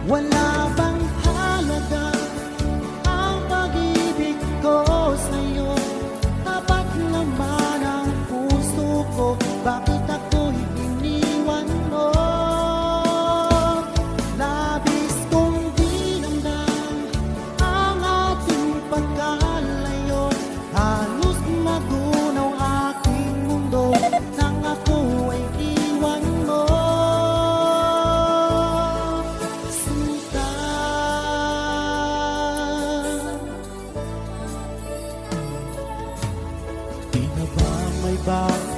Wala bang halaga ang pag-ibig ko sa'yo? Tapat naman ang puso ko, bakit ako'y iniwan mo? Labis kong dinamdam ang ating pagkalayo, halos magunaw aking mundo nang ako ay iwan mo. Sinta, di na ba may bago